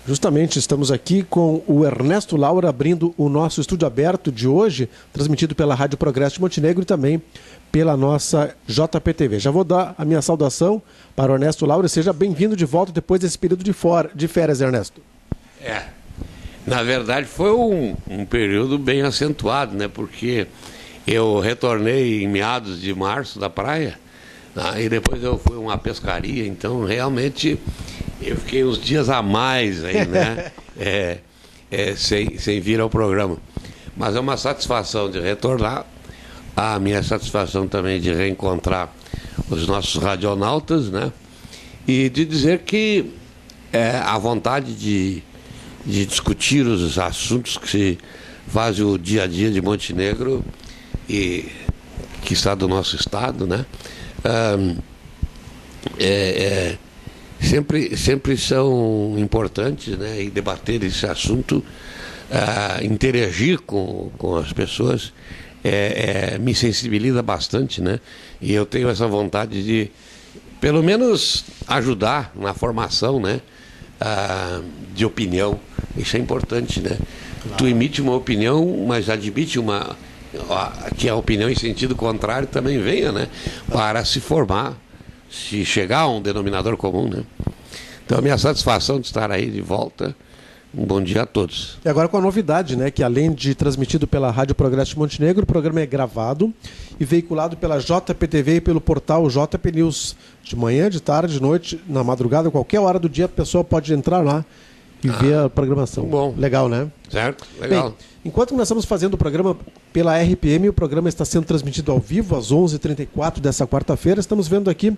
Justamente estamos aqui com o Ernesto Laura abrindo o nosso estúdio aberto de hoje, transmitido pela Rádio Progresso de Montenegro e também pela nossa JPTV. Já vou dar a minha saudação para o Ernesto Laura. Seja bem-vindo de volta depois desse período de férias, Ernesto. Na verdade foi um período bem acentuado, né? Porque eu retornei em meados de março da praia, né? E depois eu fui a uma pescaria, então realmente eu fiquei uns dias a mais aí, né? Sem vir ao programa. Mas é uma satisfação de retornar, a minha satisfação também de reencontrar os nossos radionautas, né? E de dizer que a vontade de discutir os assuntos que se fazem o dia a dia de Montenegro e que está do nosso estado, né? Sempre são importantes, né? E debater esse assunto, interagir com as pessoas, me sensibiliza bastante, né? E eu tenho essa vontade de, pelo menos, ajudar na formação, né? De opinião. Isso é importante, né? Claro. Tu emite uma opinião, mas admite que a opinião em sentido contrário também venha, né? Para se formar, se chegar a um denominador comum, né? Então, a minha satisfação de estar aí de volta. Um bom dia a todos. E agora com a novidade, né? Que além de transmitido pela Rádio Progresso de Montenegro, o programa é gravado e veiculado pela JPTV e pelo portal JP News. De manhã, de tarde, de noite, na madrugada, qualquer hora do dia, a pessoa pode entrar lá e ver a programação. Bom. Legal, né? Certo, legal. Bem, enquanto nós estamos fazendo o programa pela RPM, o programa está sendo transmitido ao vivo às 11h34 dessa quarta-feira. Estamos vendo aqui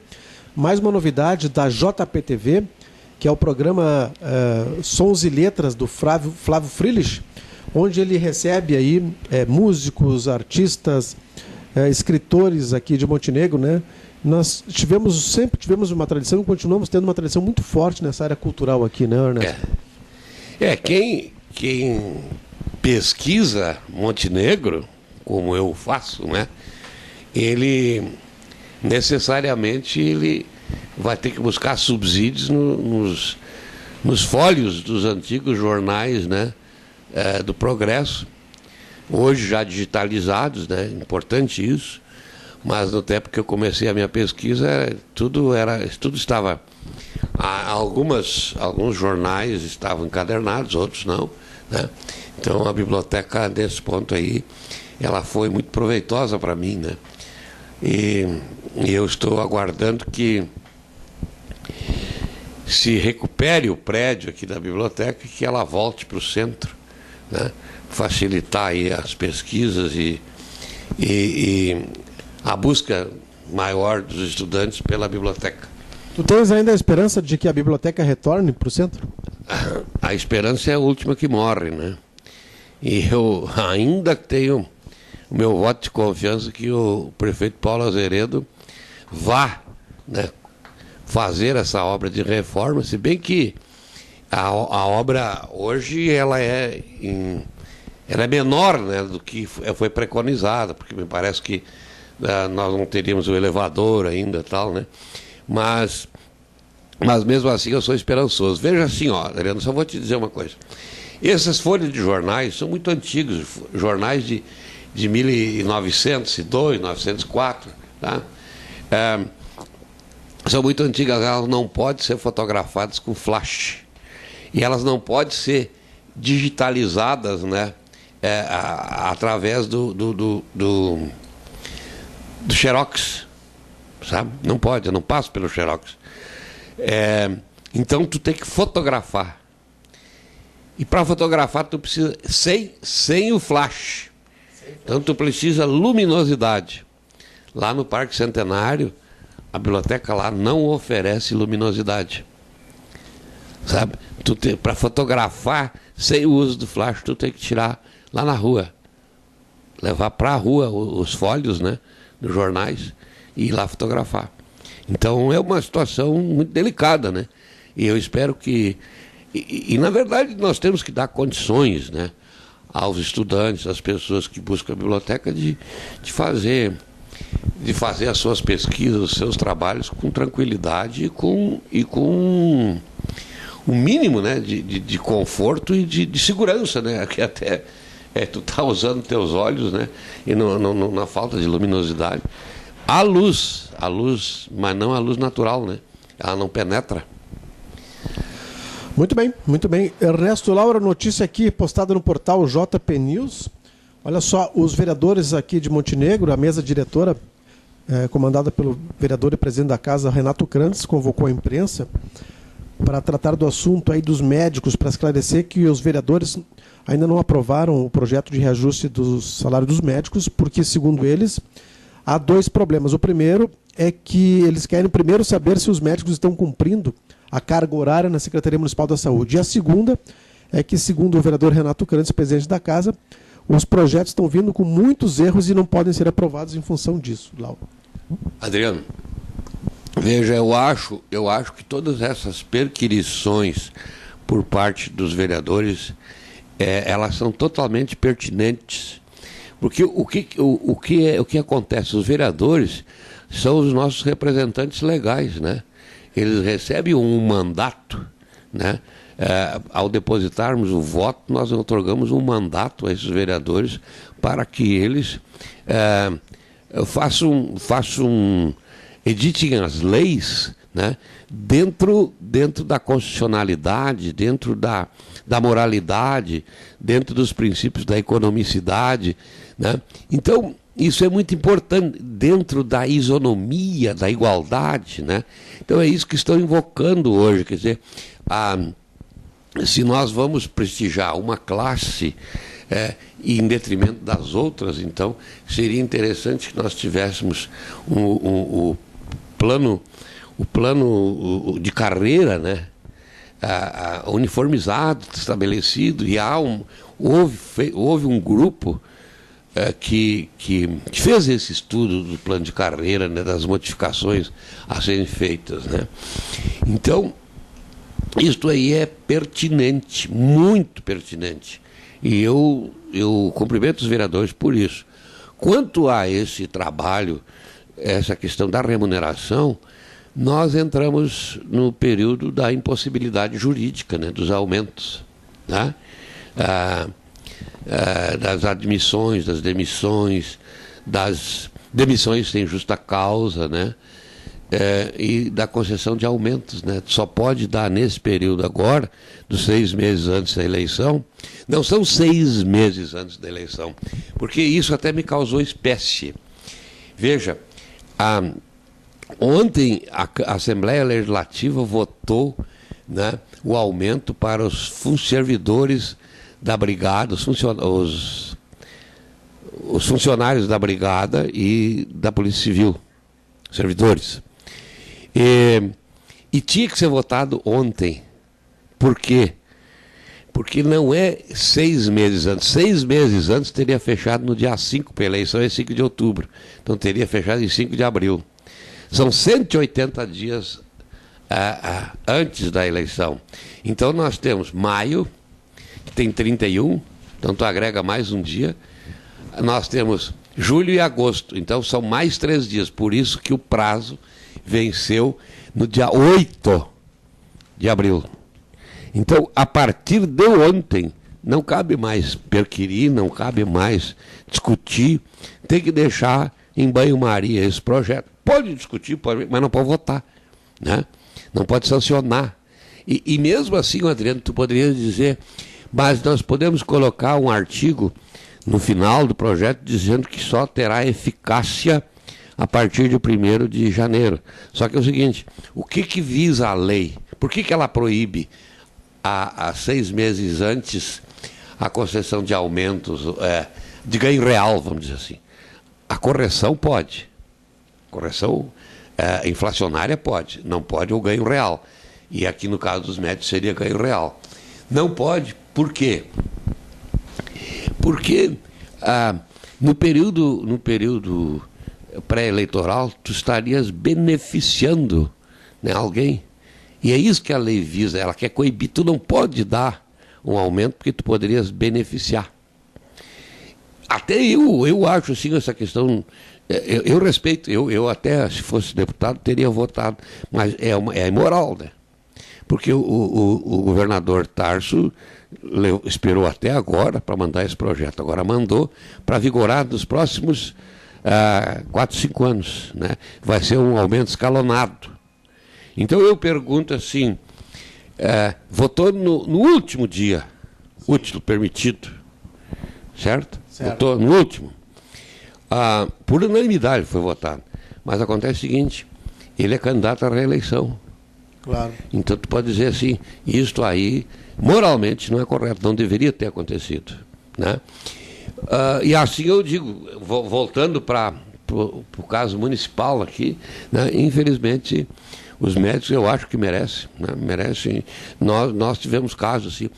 mais uma novidade da JPTV, que é o programa Sons e Letras do Flávio Frilich, onde ele recebe aí músicos, artistas, escritores aqui de Montenegro, né? Nós sempre tivemos uma tradição e continuamos tendo uma tradição muito forte nessa área cultural aqui, né, Ernesto? Quem pesquisa Montenegro, como eu faço, né? Ele necessariamente vai ter que buscar subsídios nos fólios dos antigos jornais, né? Do Progresso, hoje já digitalizados, né? Importante isso. Mas no tempo que eu comecei a minha pesquisa, tudo estava... Alguns jornais estavam encadernados, outros não, né? Então a biblioteca, nesse ponto aí, ela foi muito proveitosa para mim, né? E eu estou aguardando que se recupere o prédio aqui da biblioteca e que ela volte para o centro, né? Facilitar aí as pesquisas e a busca maior dos estudantes pela biblioteca. Tu tens ainda a esperança de que a biblioteca retorne para o centro? A esperança é a última que morre, né? E eu ainda tenho o meu voto de confiança que o prefeito Paulo Azeredo vá, né, fazer essa obra de reforma, se bem que a obra hoje ela é menor, né, do que foi preconizada, porque me parece que nós não teríamos o elevador ainda, tal, né? Mas mesmo assim eu sou esperançoso. Veja assim, ó, Adriano, só vou te dizer uma coisa. Essas folhas de jornais são muito antigos, jornais de 1902, 1904, tá? São muito antigas, elas não podem ser fotografadas com flash. E elas não podem ser digitalizadas, né? Através do Xerox, sabe? Não pode, eu não passo pelo Xerox. Então tu tem que fotografar. E para fotografar tu precisa sem o flash. Então tu precisa luminosidade. Lá no Parque Centenário, a biblioteca lá não oferece luminosidade. Sabe? Para fotografar sem o uso do flash, tu tem que tirar lá na rua. Levar para a rua os fólios, né, dos jornais e ir lá fotografar. Então é uma situação muito delicada, né? E eu espero que... E na verdade nós temos que dar condições, né, aos estudantes, às pessoas que buscam a biblioteca de fazer as suas pesquisas, os seus trabalhos com tranquilidade e com um mínimo, né, de conforto e de segurança, né, que até tu tá usando teus olhos, né, e na falta de luminosidade. A luz, mas não a luz natural, né, ela não penetra. Muito bem, muito bem. Ernesto Laura, notícia aqui postada no portal JP News. Olha só, os vereadores aqui de Montenegro, a mesa diretora, comandada pelo vereador e presidente da casa, Renato Krantz, convocou a imprensa para tratar do assunto aí dos médicos, para esclarecer que os vereadores ainda não aprovaram o projeto de reajuste do salário dos médicos, porque, segundo eles, há dois problemas. O primeiro é que eles querem primeiro saber se os médicos estão cumprindo a carga horária na Secretaria Municipal da Saúde. E a segunda é que, segundo o vereador Renato Krantz, presidente da casa, os projetos estão vindo com muitos erros e não podem ser aprovados em função disso. Laura. Adriano, veja, eu acho que todas essas perquisições por parte dos vereadores, elas são totalmente pertinentes. Porque o que acontece? Os vereadores são os nossos representantes legais, né? Eles recebem um mandato, né? Ao depositarmos o voto, nós otorgamos um mandato a esses vereadores para que eles editem as leis, né, dentro da constitucionalidade, dentro da moralidade, dentro dos princípios da economicidade, né? Então, isso é muito importante, dentro da isonomia, da igualdade, né? Então é isso que estão invocando hoje, quer dizer, se nós vamos prestigiar uma classe em detrimento das outras, então seria interessante que nós tivéssemos o plano de carreira, né, uniformizado, estabelecido, e houve um grupo que fez esse estudo do plano de carreira, né, das modificações a serem feitas, né? Então, isto aí é pertinente, muito pertinente. E eu cumprimento os vereadores por isso. Quanto a esse trabalho, essa questão da remuneração, nós entramos no período da impossibilidade jurídica, né, dos aumentos, né? Das admissões, das demissões sem justa causa, né? E da concessão de aumentos, né? Só pode dar nesse período agora, dos 6 meses antes da eleição. Não são 6 meses antes da eleição, porque isso até me causou espécie. Veja, ontem a Assembleia Legislativa votou, né, o aumento para os servidores da Brigada, os funcionários da Brigada e da Polícia Civil, servidores. E tinha que ser votado ontem. Por quê? Porque não é 6 meses antes. 6 meses antes teria fechado no dia 5, para a eleição é 5 de outubro. Então teria fechado em 5 de abril. São 180 dias antes da eleição. Então nós temos maio, que tem 31, então tu agrega mais um dia. Nós temos julho e agosto, então são mais 3 dias. Por isso que o prazo venceu no dia 8 de abril. Então, a partir de ontem, não cabe mais perquirir, não cabe mais discutir, tem que deixar em banho-maria esse projeto. Pode discutir, mas não pode votar, né? Não pode sancionar. E mesmo assim, Adriano, tu poderia dizer, mas nós podemos colocar um artigo no final do projeto dizendo que só terá eficácia a partir de 1º de janeiro. Só que é o seguinte, o que visa a lei? Por que ela proíbe há 6 meses antes a concessão de aumentos, de ganho real, vamos dizer assim? A correção pode. Correção inflacionária pode. Não pode o ganho real. E aqui no caso dos médicos seria ganho real. Não pode, por quê? Porque no período pré-eleitoral, tu estarias beneficiando, né, alguém. E é isso que a lei visa, ela quer coibir. Tu não pode dar um aumento porque tu poderias beneficiar. Até eu acho assim essa questão, eu respeito, eu até, se fosse deputado, teria votado, mas é imoral, né? porque o governador Tarso esperou até agora para mandar esse projeto. Agora mandou para vigorar nos próximos 4, 5 anos. Né? Vai ser um aumento escalonado. Então eu pergunto assim, votou no último dia, útil permitido, certo? Votou no último. Por unanimidade foi votado. Mas acontece o seguinte, ele é candidato à reeleição. Claro. Então tu pode dizer assim, isto aí moralmente não é correto, não deveria ter acontecido. Né? E assim eu digo, voltando para o caso municipal aqui, né? Infelizmente os médicos eu acho que merecem. Né? Merecem. Nós tivemos casos assim,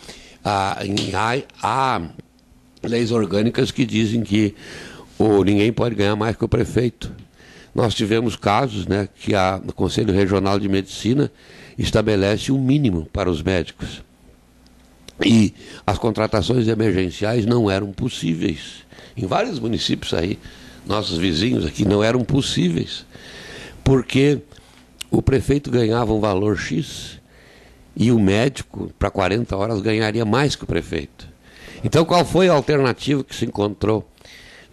há leis orgânicas que dizem que ninguém pode ganhar mais que o prefeito. Nós tivemos casos, né, que o Conselho Regional de Medicina estabelece um mínimo para os médicos. E as contratações emergenciais não eram possíveis. Em vários municípios aí, nossos vizinhos aqui, não eram possíveis. Porque o prefeito ganhava um valor X e o médico, para 40 horas, ganharia mais que o prefeito. Então, qual foi a alternativa que se encontrou?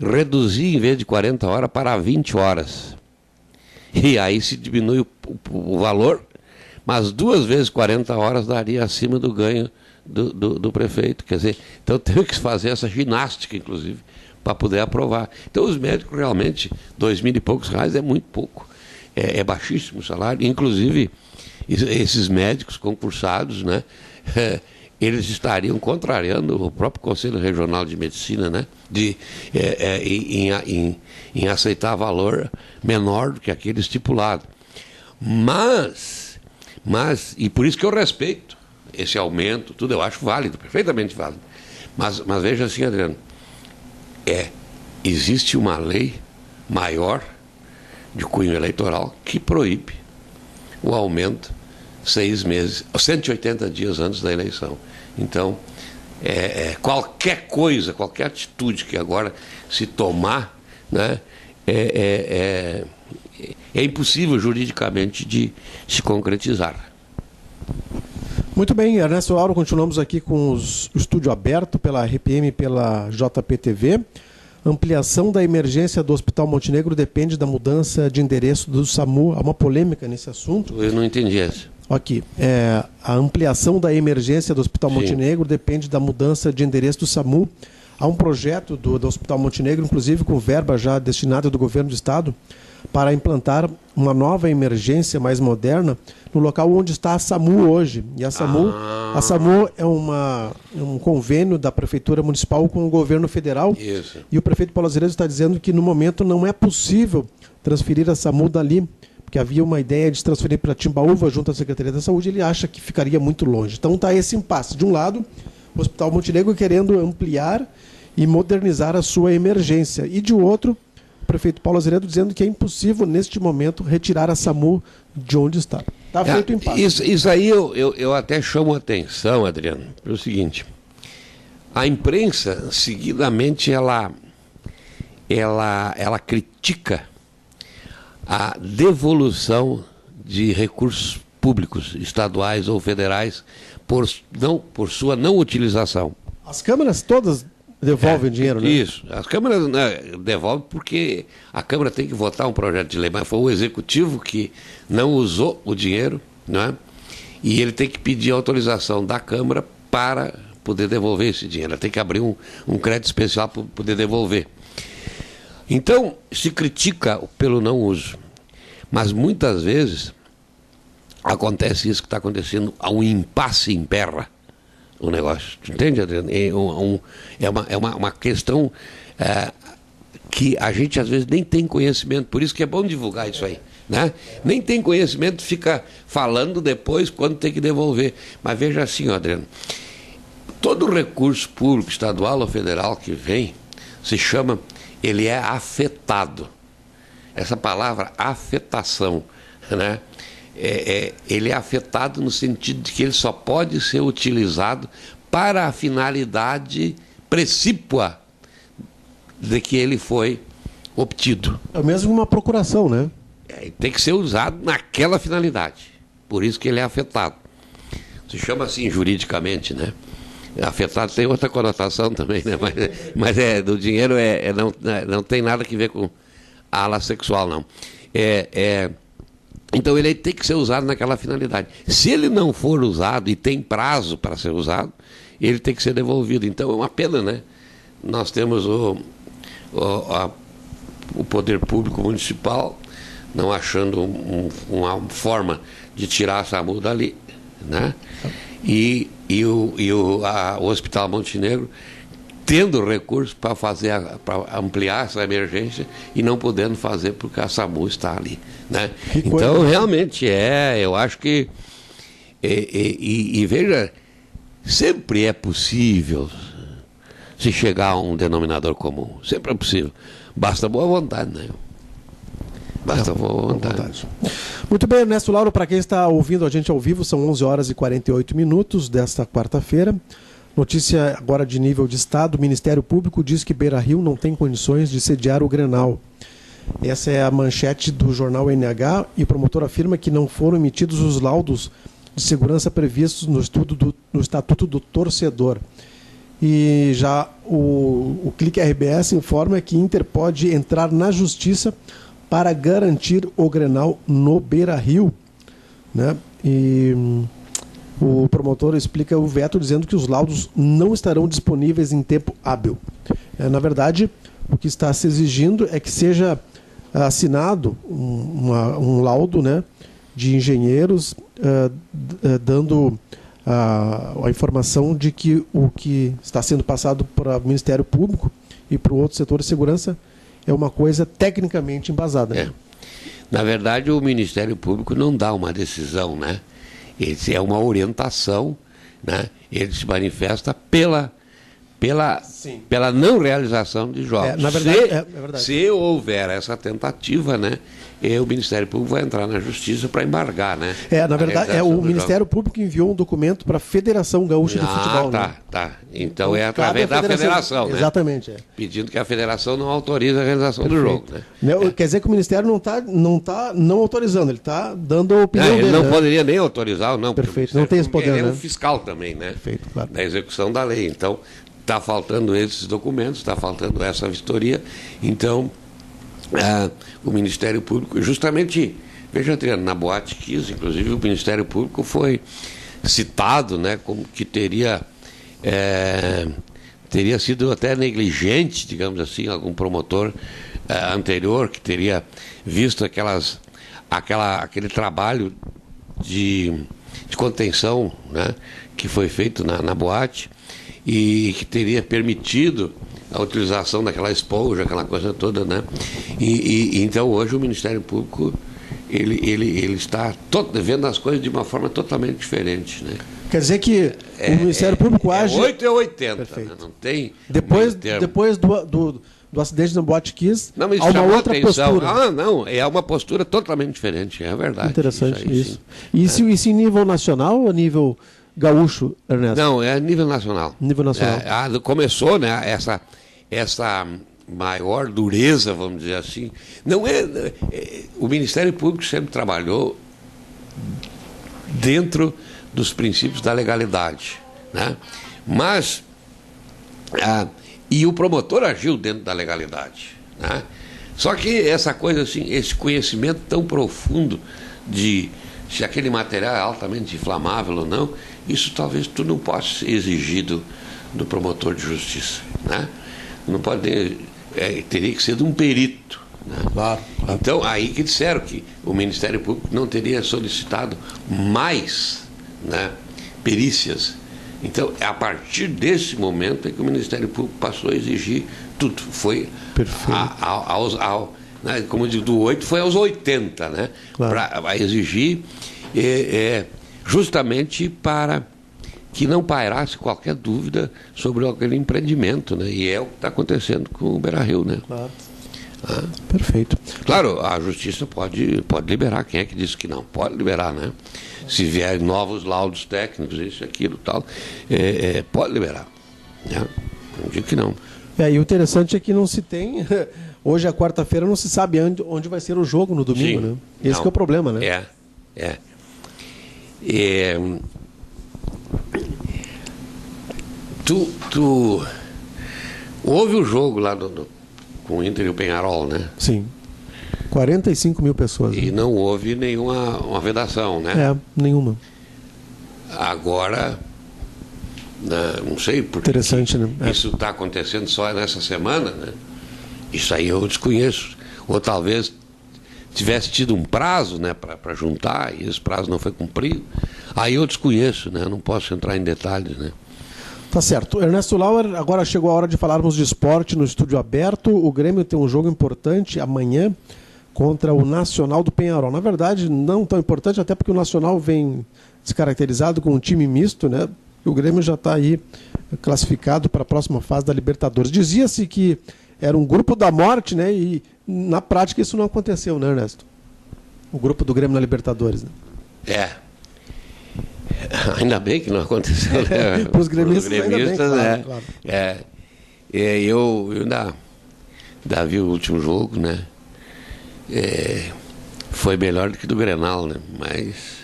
Reduzir, em vez de 40 horas, para 20 horas. E aí se diminui o valor, mas 2 vezes 40 horas daria acima do ganho do prefeito. Quer dizer, então teve que fazer essa ginástica, inclusive, para poder aprovar. Então os médicos realmente, R$2.000 e poucos é muito pouco. É baixíssimo o salário. Inclusive, esses médicos concursados, né? Eles estariam contrariando o próprio Conselho Regional de Medicina, né? Em aceitar valor menor do que aquele estipulado. Mas, e por isso que eu respeito esse aumento, tudo eu acho válido, perfeitamente válido. Mas veja assim, Adriano, existe uma lei maior de cunho eleitoral que proíbe o aumento 6 meses, 180 dias antes da eleição. Então, qualquer coisa, qualquer atitude que agora se tomar, né, é impossível juridicamente de se concretizar. Muito bem, Ernesto Lauro, continuamos aqui com o estúdio aberto pela RPM e pela JPTV. Ampliação da emergência do Hospital Montenegro depende da mudança de endereço do SAMU. Há uma polêmica nesse assunto. Eu não entendi isso. Aqui, a ampliação da emergência do Hospital Montenegro depende da mudança de endereço do SAMU. Há um projeto do Hospital Montenegro, inclusive com verba já destinada do governo do estado, para implantar uma nova emergência mais moderna no local onde está a SAMU hoje. E a SAMU é um convênio da Prefeitura Municipal com o governo federal. Isso. E o prefeito Paulo Azeredo está dizendo que no momento não é possível transferir a SAMU dali, porque havia uma ideia de se transferir para Timbaúva junto à Secretaria da Saúde. Ele acha que ficaria muito longe. Então está esse impasse. De um lado, o Hospital Montenegro querendo ampliar e modernizar a sua emergência. E de outro, o prefeito Paulo Azeredo dizendo que é impossível, neste momento, retirar a SAMU de onde está. Está feito o impasse. Isso aí eu até chamo a atenção, Adriano, pelo seguinte. A imprensa, seguidamente, ela critica a devolução de recursos públicos, estaduais ou federais, por sua não utilização. As câmaras todas devolvem dinheiro, né? Isso. As câmaras, né, devolvem porque a Câmara tem que votar um projeto de lei, mas foi o Executivo que não usou o dinheiro, né? E ele tem que pedir autorização da Câmara para poder devolver esse dinheiro. Ela tem que abrir um crédito especial para poder devolver. Então, se critica pelo não uso, mas muitas vezes acontece isso que está acontecendo, há um impasse impera o negócio. Entende, Adriano? É uma questão que a gente às vezes nem tem conhecimento, por isso que é bom divulgar isso aí. Né? Nem tem conhecimento, fica falando depois quando tem que devolver. Mas veja assim, Adriano, todo recurso público, estadual ou federal que vem, ele é afetado. Essa palavra afetação, né? Ele é afetado no sentido de que ele só pode ser utilizado para a finalidade precípua de que ele foi obtido. É mesmo uma procuração, né? Tem que ser usado naquela finalidade. Por isso que ele é afetado. Se chama assim juridicamente, né? Afetado tem outra conotação também, né? Mas do dinheiro não tem nada que ver com a ala sexual, não. Então ele tem que ser usado naquela finalidade. Se ele não for usado e tem prazo para ser usado, ele tem que ser devolvido. Então é uma pena, né? Nós temos o poder público municipal não achando uma forma de tirar a SAMU dali, né? E o Hospital Montenegro tendo recursos para ampliar essa emergência e não podendo fazer porque a SAMU está ali, né? Então realmente eu acho que veja, sempre é possível se chegar a um denominador comum, sempre é possível, basta boa vontade, né? Basta boa vontade. Muito bem, Ernesto Lauro, para quem está ouvindo a gente ao vivo, são 11 horas e 48 minutos desta quarta-feira. Notícia agora de nível de Estado, o Ministério Público diz que Beira-Rio não tem condições de sediar o Grenal. Essa é a manchete do jornal NH e o promotor afirma que não foram emitidos os laudos de segurança previstos no Estatuto do Torcedor. E já o Clique RBS informa que Inter pode entrar na Justiça para garantir o Grenal no Beira-Rio, né? E o promotor explica o veto dizendo que os laudos não estarão disponíveis em tempo hábil. Na verdade, o que está se exigindo é que seja assinado um laudo, né, de engenheiros dando a informação de que o que está sendo passado para o Ministério Público e para o outro setor de segurança é uma coisa tecnicamente embasada. Na verdade, o Ministério Público não dá uma decisão, né? É uma orientação, né? Ele se manifesta pela não realização de jogos. Na verdade, se houver essa tentativa, né? O Ministério Público vai entrar na Justiça para embargar, né? Na verdade, o Ministério Público enviou um documento para a Federação Gaúcha de Futebol. Tá. Então é através da Federação, né? Exatamente. Pedindo que a Federação não autorize a realização do jogo, né? Quer dizer que o Ministério não está autorizando, ele está dando a opinião dele. Ele não poderia nem autorizar, não. Perfeito, não tem esse poder, ele né? É um fiscal também, né? Perfeito, claro. Da execução da lei. Então, está faltando esses documentos, está faltando essa vistoria. Então, o Ministério Público, justamente, veja, Adriano, na Boate Kiss, inclusive, o Ministério Público foi citado, né, como que teria sido até negligente, digamos assim, algum promotor anterior que teria visto aquele trabalho de contenção, né, que foi feito na boate e que teria permitido a utilização daquela esponja, aquela coisa toda, né? E então hoje o Ministério Público ele está vendo as coisas de uma forma totalmente diferente, né? Quer dizer que o Ministério Público age... 8 e 80, né? Não tem... Depois do acidente na Boate Kiss, há uma outra postura. Não, é uma postura totalmente diferente, é verdade. Interessante isso. Isso em nível nacional ou nível gaúcho, Ernesto? Não, é nível nacional. Nível nacional. Começou, né, essa maior dureza, vamos dizer assim. O Ministério Público sempre trabalhou dentro dos princípios da legalidade, né? Mas e o promotor agiu dentro da legalidade, né? Só que essa coisa assim, esse conhecimento tão profundo de se aquele material é altamente inflamável ou não, isso talvez tu não possa ser exigido do promotor de justiça, né? Não pode teria que ser de um perito, né? Claro. Então aí que disseram que o Ministério Público não teria solicitado mais, né, perícias. Então a partir desse momento é que o Ministério Público passou a exigir tudo. Foi né, como eu digo, do 8 foi aos 80, né? Claro. Para exigir justamente para que não pairasse qualquer dúvida sobre aquele empreendimento, né? E é o que está acontecendo com o Beira-Rio, né? Claro. Perfeito. Claro, a Justiça pode liberar. Quem é que disse que não? Pode liberar, né? Se vier novos laudos técnicos, isso, aquilo, tal, pode liberar, né? Não digo que não. E o interessante é que não se tem... Hoje, a quarta-feira, não se sabe onde vai ser o jogo no domingo, né? Esse que é o problema, né? Tu houve o jogo lá com o Inter e o Peñarol, né? Sim. 45 mil pessoas. E não houve nenhuma vedação, né? Nenhuma. Agora, não sei porque interessante, né? Isso está acontecendo só nessa semana, né? Isso aí eu desconheço. Ou talvez tivesse tido um prazo, né, para juntar, e esse prazo não foi cumprido. Aí eu desconheço, né? Eu não posso entrar em detalhes, né? Tá certo. Ernesto Lauer, agora chegou a hora de falarmos de esporte no estúdio aberto. O Grêmio tem um jogo importante amanhã contra o Nacional do Peñarol. Na verdade, não tão importante, até porque o Nacional vem descaracterizado com um time misto, né? O Grêmio já está aí classificado para a próxima fase da Libertadores. Dizia-se que era um grupo da morte, né? E na prática isso não aconteceu, né, Ernesto? O grupo do Grêmio na Libertadores, né? Ainda bem que não aconteceu, né? Para os gremistas, né? Claro. Eu ainda vi o último jogo, né? Foi melhor do que do Grenal, né? Mas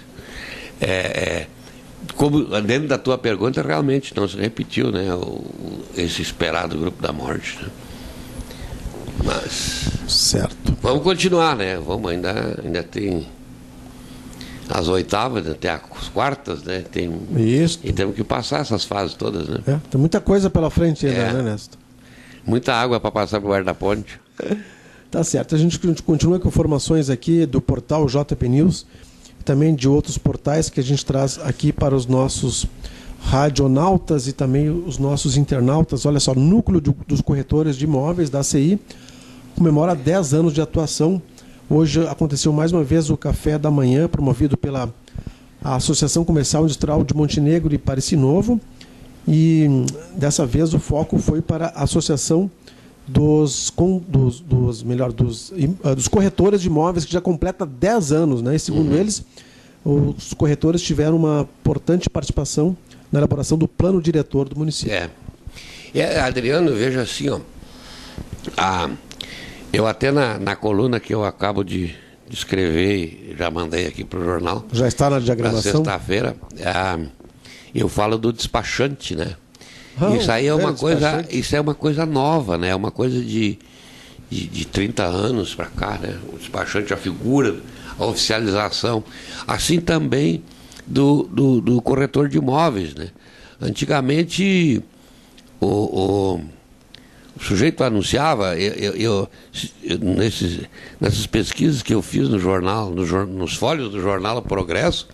como dentro da tua pergunta realmente não se repetiu, né? Esse esperado grupo da morte, né? Mas certo. Vamos continuar, né? Vamos ainda tem as oitavas, até as quartas, né? Isso. E temos que passar essas fases todas, né? Tem muita coisa pela frente ainda, né, Ernesto? Muita água para passar por baixo da ponte. Tá certo. A gente continua com informações aqui do portal JP News, também de outros portais que a gente traz aqui para os nossos radionautas e também os nossos internautas. Olha só, Núcleo dos Corretores de Imóveis da ACI comemora 10 anos de atuação. Hoje aconteceu mais uma vez o café da manhã, promovido pela Associação Comercial Industrial de Montenegro e Pareci e dessa vez o foco foi para a Associação dos corretores de imóveis, que já completa 10 anos, né? E segundo eles, os corretores tiveram uma importante participação na elaboração do plano diretor do município. Adriano, veja assim, ó, eu até na coluna que eu acabo de escrever, já mandei aqui para o jornal. Já está na diagramação? Sexta-feira, eu falo do despachante, né? Isso aí é uma coisa nova, né? É uma coisa de 30 anos para cá, né? O despachante, a figura, a oficialização. Assim também do corretor de imóveis, né? Antigamente o sujeito anunciava, nessas pesquisas que eu fiz no jornal, nos folhos do jornal O Progresso,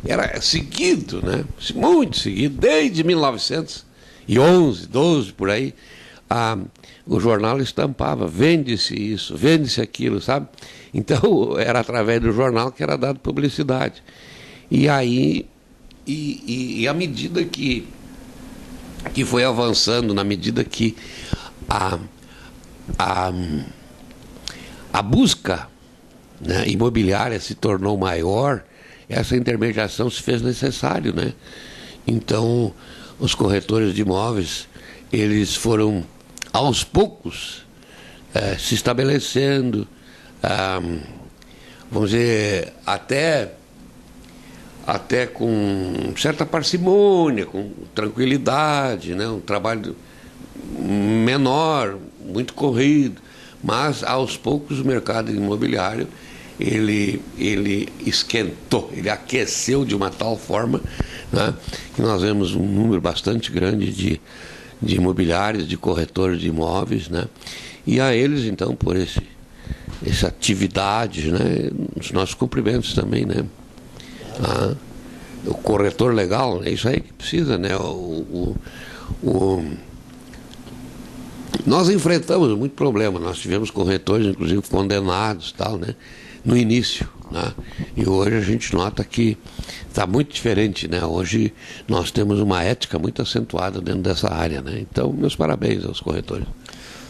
era seguido, né? Muito seguido, desde 1911, 12, por aí, o jornal estampava, vende-se isso, vende-se aquilo, sabe? Então, era através do jornal que era dado publicidade. E aí, e à medida que foi avançando, na medida que a busca, né, imobiliária se tornou maior, essa intermediação se fez necessário, né? Então, os corretores de imóveis, eles foram, aos poucos, se estabelecendo, vamos dizer, até com certa parcimônia, com tranquilidade, né? Um trabalho menor, muito corrido, mas aos poucos o mercado imobiliário ele esquentou, ele aqueceu de uma tal forma, né, que nós vemos um número bastante grande de imobiliários, de corretores de imóveis, né, e a eles então por essa atividade, né, os nossos cumprimentos também, né, o corretor legal, é isso aí que precisa, né, nós enfrentamos muito problema, nós tivemos corretores, inclusive, condenados, tal, né, no início, né, e hoje a gente nota que está muito diferente, né, hoje nós temos uma ética muito acentuada dentro dessa área, né, então, meus parabéns aos corretores.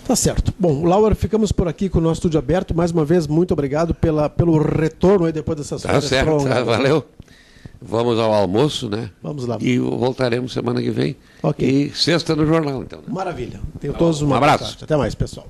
Tá certo. Bom, Lauer, ficamos por aqui com o nosso estúdio aberto, mais uma vez, muito obrigado pelo retorno aí depois dessas férias. Tá certo, valeu. Vamos ao almoço, né? Vamos lá. E voltaremos semana que vem. Ok. E sexta no jornal, então. Né? Maravilha. Tenho todos um abraço. Tarde. Até mais, pessoal.